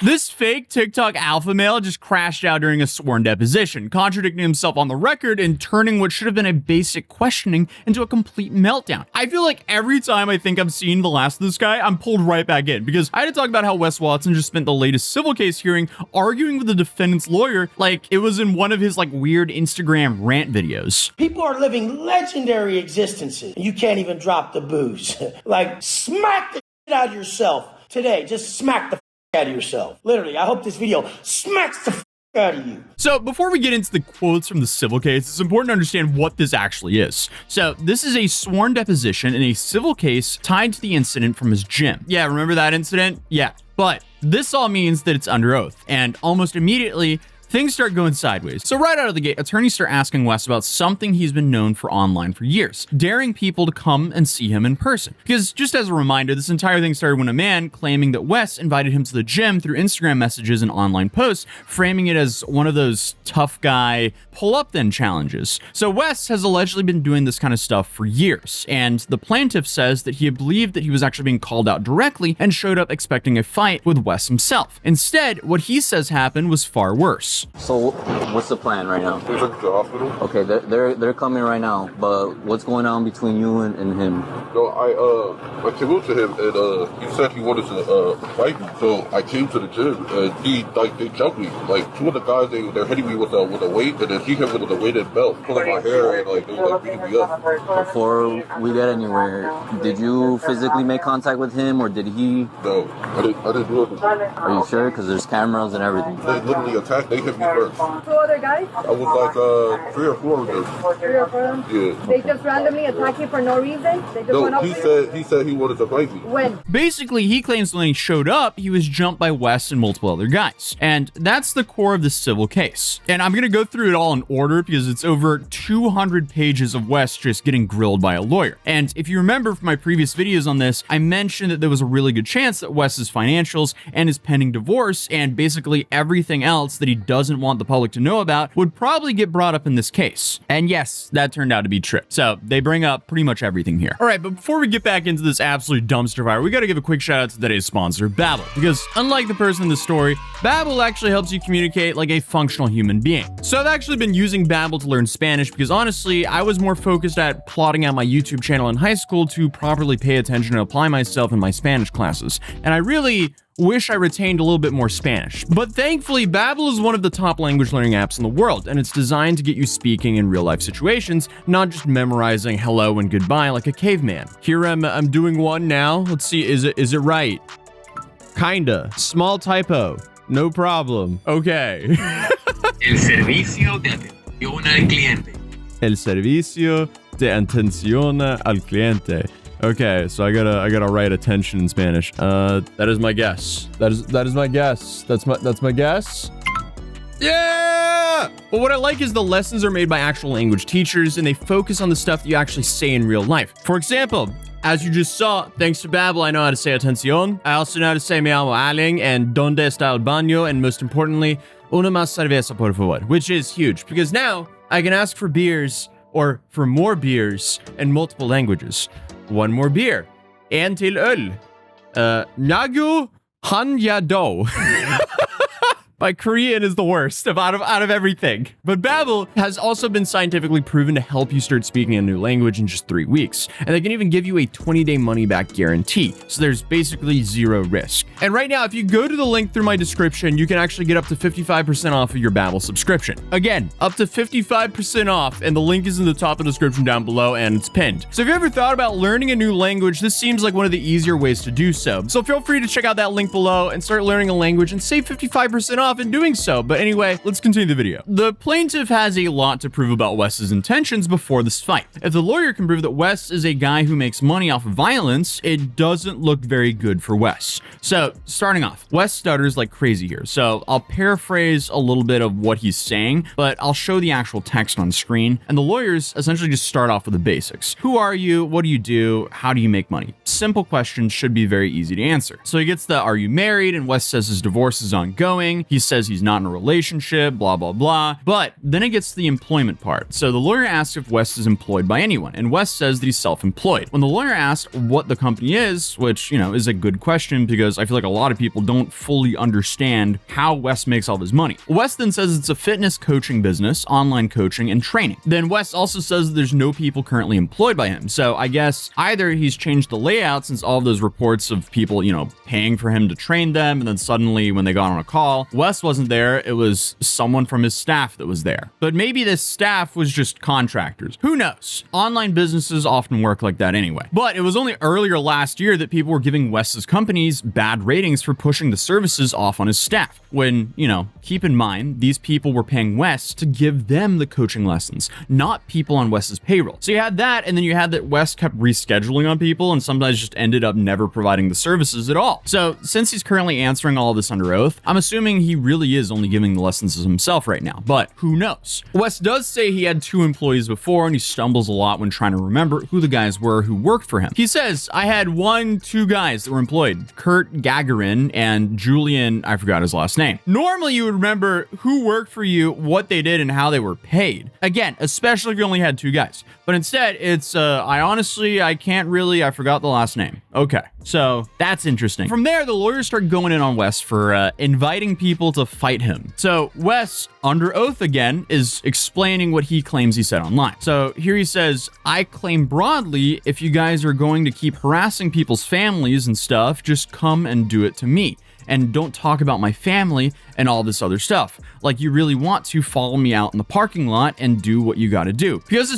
This fake TikTok alpha male just crashed out during a sworn deposition, contradicting himself on the record and turning what should have been a basic questioning into a complete meltdown. I feel like every time I think I've seen the last of this guy, I'm pulled right back in, because I had to talk about how Wes Watson just spent the latest civil case hearing arguing with the defendant's lawyer like it was in one of his weird Instagram rant videos. People are living legendary existences. You can't even drop the booze. Smack the shit out of yourself today. Just smack the out of yourself. Literally, I hope this video smacks the out of you. So before we get into the quotes from the civil case, it's important to understand what this actually is. So this is a sworn deposition in a civil case tied to the incident from his gym. Yeah, remember that incident? Yeah. But this all means that it's under oath, and almost immediately, things start going sideways. So right out of the gate, attorneys start asking Wes about something he's been known for online for years, daring people to come and see him in person. Because just as a reminder, this entire thing started when a man claiming that Wes invited him to the gym through Instagram messages and online posts, framing it as one of those tough guy pull up then challenges. So Wes has allegedly been doing this kind of stuff for years, and the plaintiff says that he believed that he was actually being called out directly and showed up expecting a fight with Wes himself. Instead, what he says happened was far worse. So what's the plan right now? He's at the hospital. Okay, they're coming right now, but what's going on between you and him? So I came up to him and he said he wanted to fight me. So I came to the gym and they jumped me. Two of the guys they're hitting me with a weight, and then he hit me with a weighted belt, pulling my hair, and they were beating me up. Before we get anywhere, did you physically make contact with him, or did he? No, I didn't do it. Are you sure? Because there's cameras and everything. They literally attacked. They hit me first. 2 other guys? I was 3 or 4 of them. 3 or 4 of them? Yeah. They just randomly attack you for no reason? They just went up to you? He said he wanted to fight me. When? Basically, he claims when he showed up, he was jumped by Wes and multiple other guys. And that's the core of this civil case. And I'm going to go through it all in order because it's over 200 pages of Wes just getting grilled by a lawyer. And if you remember from my previous videos on this, I mentioned that there was a really good chance that Wes's financials and his pending divorce and basically everything else that he doesn't want the public to know about would probably get brought up in this case. And yes, that turned out to be true. So they bring up pretty much everything here. All right, but before we get back into this absolute dumpster fire, we got to give a quick shout out to today's sponsor, Babbel, because unlike the person in the story, Babbel actually helps you communicate like a functional human being. So I've actually been using Babbel to learn Spanish because honestly, I was more focused at plotting out my YouTube channel in high school to properly pay attention and apply myself in my Spanish classes. And I really wish I retained a little bit more Spanish. But thankfully, Babbel is one of the top language learning apps in the world, and it's designed to get you speaking in real life situations, not just memorizing hello and goodbye like a caveman. Here I'm doing one now. Let's see, is it right? Kinda. Small typo. No problem. Okay. El servicio de atención al cliente. El servicio de atención al cliente. Okay, so I gotta write attention in Spanish. That is my guess. That is my guess. That's my guess. Yeah! But what I like is the lessons are made by actual language teachers and they focus on the stuff that you actually say in real life. For example, as you just saw, thanks to Babbel, I know how to say atención. I also know how to say me llamo Aling and donde está el baño, and most importantly, una más cerveza por favor, which is huge because now I can ask for beers or for more beers in multiple languages. One more beer. En till öl. Nagu han ya do. My Korean is the worst out of everything. But Babbel has also been scientifically proven to help you start speaking a new language in just 3 weeks. And they can even give you a 20-day money-back guarantee. So there's basically zero risk. And right now, if you go to the link through my description, you can actually get up to 55% off of your Babbel subscription. Again, up to 55% off, and the link is in the top of the description down below, and it's pinned. So if you ever thought about learning a new language, this seems like one of the easier ways to do so. So feel free to check out that link below and start learning a language and save 55% off in doing so. But anyway, let's continue the video. The plaintiff has a lot to prove about Wes's intentions before this fight. If the lawyer can prove that Wes is a guy who makes money off of violence, it doesn't look very good for Wes. So starting off, Wes stutters like crazy here. So I'll paraphrase a little bit of what he's saying, but I'll show the actual text on screen. And the lawyers essentially just start off with the basics. Who are you? What do you do? How do you make money? Simple questions should be very easy to answer. So he gets the, are you married? And Wes says his divorce is ongoing. He He says he's not in a relationship, blah, blah, blah. But then it gets to the employment part. So the lawyer asks if West is employed by anyone, and West says that he's self-employed. When the lawyer asked what the company is, which, is a good question because I feel like a lot of people don't fully understand how West makes all his money. West then says it's a fitness coaching business, online coaching, and training. Then West also says that there's no people currently employed by him. So I guess either he's changed the layout since all of those reports of people, paying for him to train them, and then suddenly when they got on a call, West wasn't there. It was someone from his staff that was there. But maybe this staff was just contractors. Who knows? Online businesses often work like that anyway. But it was only earlier last year that people were giving West's companies bad ratings for pushing the services off on his staff. When, keep in mind, these people were paying West to give them the coaching lessons, not people on West's payroll. So you had that, and then you had that West kept rescheduling on people and sometimes just ended up never providing the services at all. So since he's currently answering all of this under oath, I'm assuming he really is only giving the lessons himself right now, but who knows? West does say he had 2 employees before, and he stumbles a lot when trying to remember who the guys were who worked for him. He says, I had 2 guys that were employed, Kurt Gagarin and Julian, I forgot his last name. Normally you would remember who worked for you, what they did, and how they were paid. Again, especially if you only had 2 guys. But instead, it's, I forgot the last name. Okay, so that's interesting. From there, the lawyers start going in on West for inviting people to fight him. So West, under oath again, is explaining what he claims he said online. So here he says, I claim broadly, if you guys are going to keep harassing people's families and stuff, just come and do it to me. And don't talk about my family and all this other stuff. Like you really want to follow me out in the parking lot and do what you gotta do. Because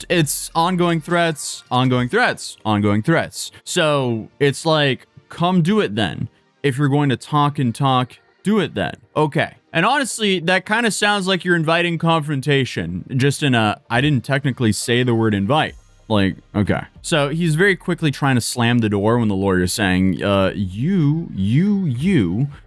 it's ongoing threats, ongoing threats, ongoing threats. So it's like, come do it then. If you're going to talk and talk, do it then. Okay. And honestly, that kind of sounds like you're inviting confrontation. Just in I didn't technically say the word invite. Like, okay. So he's very quickly trying to slam the door when the lawyer is saying, you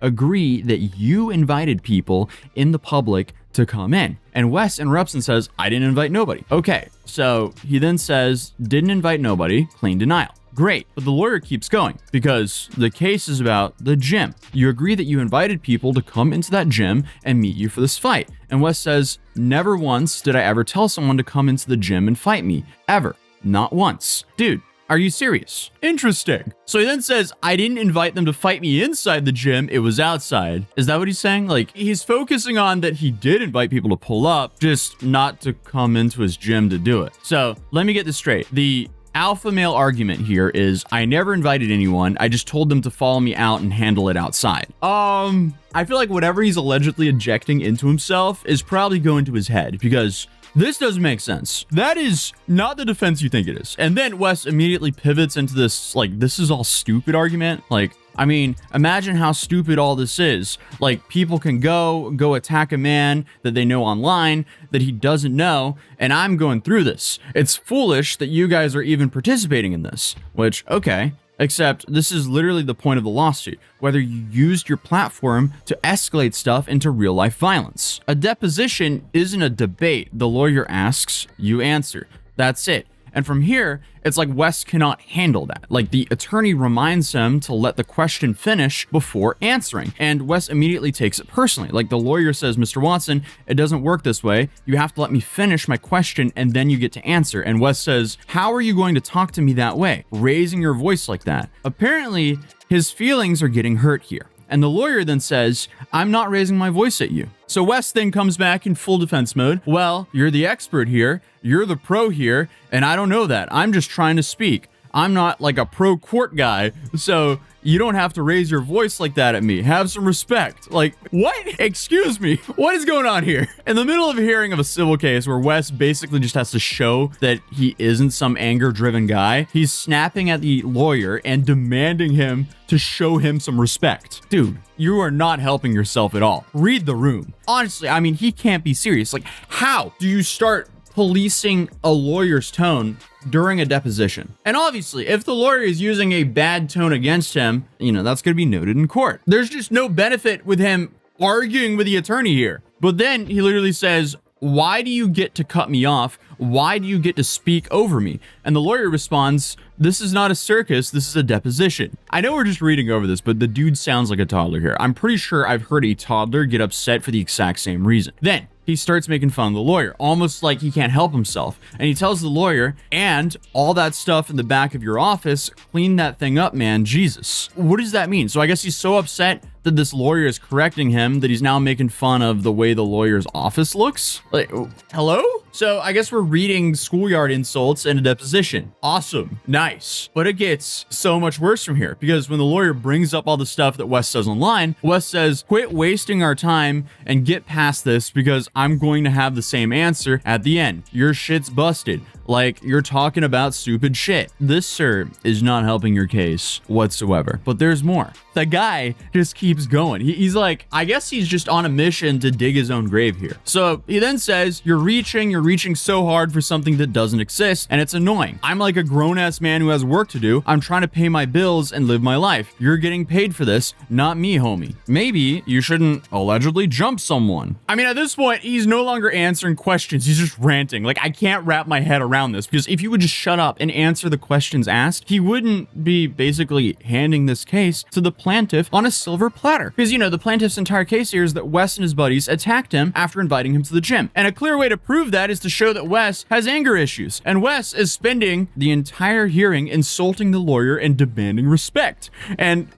agree that you invited people in the public to come in. And Wes interrupts and says, I didn't invite nobody. Okay. So he then says, didn't invite nobody, clean denial. Great, but the lawyer keeps going because the case is about the gym. You agree that you invited people to come into that gym and meet you for this fight. And Wes says, never once did I ever tell someone to come into the gym and fight me. Ever. Not once. Dude, are you serious? Interesting. So he then says, I didn't invite them to fight me inside the gym. It was outside. Is that what he's saying? Like, he's focusing on that he did invite people to pull up, just not to come into his gym to do it. So let me get this straight. The alpha male argument here is I never invited anyone. I just told them to follow me out and handle it outside. I feel like whatever he's allegedly injecting into himself is probably going to his head because this doesn't make sense. That is not the defense you think it is. And then Wes immediately pivots into this, like, this is all stupid argument. Like, I mean, imagine how stupid all this is. Like, people can go attack a man that they know online that he doesn't know, and I'm going through this. It's foolish that you guys are even participating in this. Which, okay. Except this is literally the point of the lawsuit, whether you used your platform to escalate stuff into real life violence. A deposition isn't a debate. The lawyer asks, you answer. That's it. And from here, it's like Wes cannot handle that. Like the attorney reminds him to let the question finish before answering. And Wes immediately takes it personally. Like the lawyer says, Mr. Watson, it doesn't work this way. You have to let me finish my question and then you get to answer. And Wes says, how are you going to talk to me that way? Raising your voice like that. Apparently, his feelings are getting hurt here. And the lawyer then says, I'm not raising my voice at you. So Wes then comes back in full defense mode. Well, you're the expert here. You're the pro here. And I don't know that. I'm just trying to speak. I'm not like a pro court guy. So you don't have to raise your voice like that at me. Have some respect. Like, what? Excuse me. What is going on here? In the middle of a hearing of a civil case where Wes basically just has to show that he isn't some anger-driven guy, he's snapping at the lawyer and demanding him to show him some respect. Dude, you are not helping yourself at all. Read the room. Honestly, I mean, he can't be serious. Like, how do you start policing a lawyer's tone during a deposition? And obviously, if the lawyer is using a bad tone against him, that's going to be noted in court. There's just no benefit with him arguing with the attorney here. But then he literally says, why do you get to cut me off? Why do you get to speak over me? And the lawyer responds, This is not a circus, this is a deposition. I know we're just reading over this, but the dude sounds like a toddler here. I'm pretty sure I've heard a toddler get upset for the exact same reason. Then he starts making fun of the lawyer, almost like he can't help himself. And he tells the lawyer, and all that stuff in the back of your office, clean that thing up, man, Jesus. What does that mean? So I guess he's so upset that this lawyer is correcting him that he's now making fun of the way the lawyer's office looks? Like, hello? So I guess we're reading schoolyard insults in a deposition. Awesome. Nice. But it gets so much worse from here, because when the lawyer brings up all the stuff that Wes says online, Wes says, quit wasting our time and get past this because I'm going to have the same answer at the end. Your shit's busted. Like, you're talking about stupid shit. This, sir, is not helping your case whatsoever. But there's more. The guy just keeps going. He's like, I guess he's just on a mission to dig his own grave here. So he then says, you're reaching so hard for something that doesn't exist, and it's annoying. I'm like a grown-ass man who has work to do. I'm trying to pay my bills and live my life. You're getting paid for this, not me, homie. Maybe you shouldn't allegedly jump someone. I mean, at this point, he's no longer answering questions. He's just ranting. Like, I can't wrap my head around this, because if you would just shut up and answer the questions asked, he wouldn't be basically handing this case to the plaintiff on a silver platter. Because, you know, the plaintiff's entire case here is that Wes and his buddies attacked him after inviting him to the gym. And a clear way to prove that is to show that Wes has anger issues. And Wes is spending the entire hearing insulting the lawyer and demanding respect. And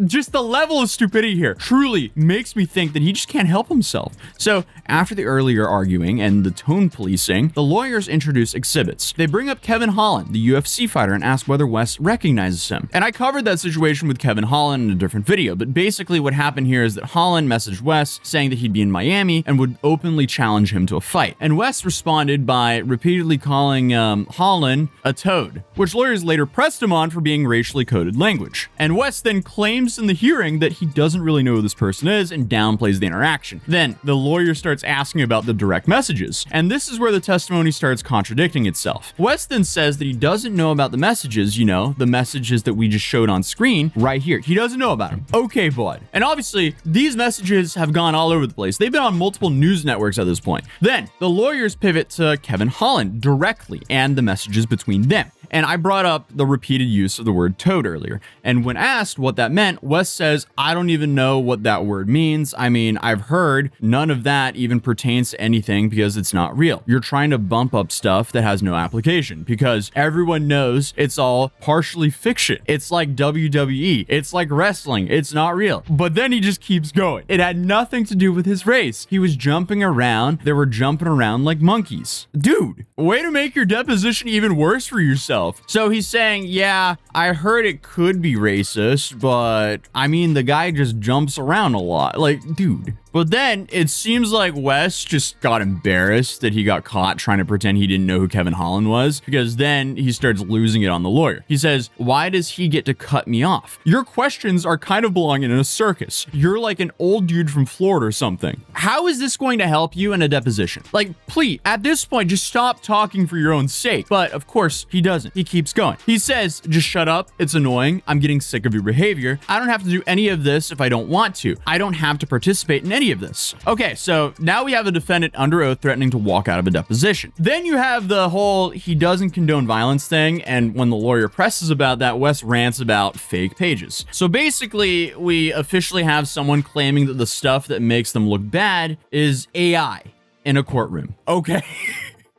just the level of stupidity here truly makes me think that he just can't help himself. So after the earlier arguing and the tone policing, the lawyers introduce exhibits. They bring up Kevin Holland, the UFC fighter, and ask whether Wes recognizes him. And I covered that situation with Kevin Holland in a different video, but basically what happened here is that Holland messaged Wes saying that he'd be in Miami and would openly challenge him to a fight. And Wes responded by repeatedly calling Holland a toad, which lawyers later pressed him on for being racially coded language. And Wes then claims in the hearing that he doesn't really know who this person is and downplays the interaction. Then the lawyer starts asking about the direct messages, and this is where the testimony starts contradicting itself. Wes then says that he doesn't know about the messages, you know, the messages that we just showed on screen right here. He doesn't know about them. Okay, bud. And obviously, these messages have gone all over the place. They've been on multiple news networks at this point. Then the lawyers pivot to Kevin Holland directly and the messages between them. And I brought up the repeated use of the word toad earlier. And when asked what that meant, Wes says, I don't even know what that word means. I mean, I've heard none of that even pertains to anything because it's not real. You're trying to bump up stuff that has no application because everyone knows it's all partially fiction. It's like WWE. It's like wrestling. It's not real. But then he just keeps going. It had nothing to do with his race. He was jumping around. They were jumping around like monkeys. Dude, way to make your deposition even worse for yourself. So he's saying, yeah, I heard it could be racist, but I mean, the guy just jumps around a lot. Like, dude. But then it seems like Wes just got embarrassed that he got caught trying to pretend he didn't know who Kevin Holland was, because then he starts losing it on the lawyer. He says, why does he get to cut me off? Your questions are kind of belonging in a circus. You're like an old dude from Florida or something. How is this going to help you in a deposition? Like, please, at this point, just stop talking for your own sake. But of course, he doesn't. He keeps going. He says, just shut up. It's annoying. I'm getting sick of your behavior. I don't have to do any of this if I don't want to. I don't have to participate in any of this. Okay, so now we have a defendant under oath threatening to walk out of a deposition. Then you have the whole he doesn't condone violence thing, and when the lawyer presses about that, Wes rants about fake pages. So basically, we officially have someone claiming that the stuff that makes them look bad is AI in a courtroom. Okay.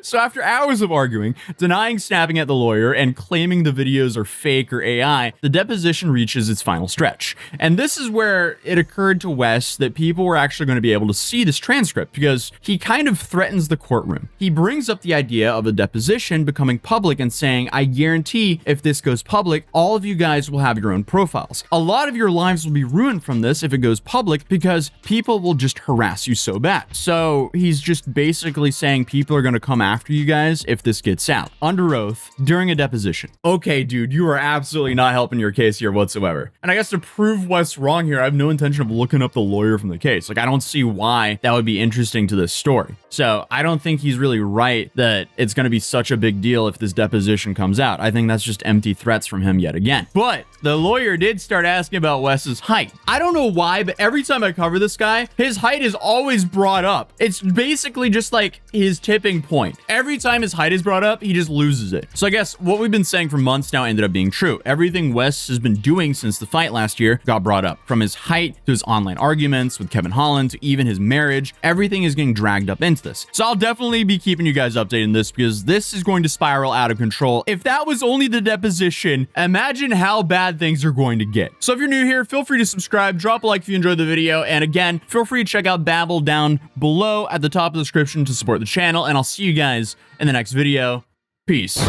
So after hours of arguing, denying snapping at the lawyer, and claiming the videos are fake or AI, the deposition reaches its final stretch. And this is where it occurred to Wes that people were actually going to be able to see this transcript, because he kind of threatens the courtroom. He brings up the idea of a deposition becoming public and saying, I guarantee if this goes public, all of you guys will have your own profiles. A lot of your lives will be ruined from this if it goes public, because people will just harass you so bad. So he's just basically saying people are going to come after you guys if this gets out under oath during a deposition. Okay, dude, you are absolutely not helping your case here whatsoever. And I guess to prove Wes wrong here, I have no intention of looking up the lawyer from the case. Like, I don't see why that would be interesting to this story. So I don't think he's really right that it's going to be such a big deal if this deposition comes out. I think that's just empty threats from him yet again. But the lawyer did start asking about Wes's height. I don't know why, but every time I cover this guy, his height is always brought up. It's basically just like his tipping point. every time his height is brought up, he just loses it. So I guess what we've been saying for months now ended up being true. Everything Wes has been doing since the fight last year got brought up. From his height to his online arguments with Kevin Holland to even his marriage, everything is getting dragged up into this. So I'll definitely be keeping you guys updated on this because this is going to spiral out of control. If that was only the deposition, imagine how bad things are going to get. So if you're new here, feel free to subscribe, drop a like if you enjoyed the video, and again, feel free to check out Babel down below at the top of the description to support the channel, and I'll see you guys in the next video. Peace.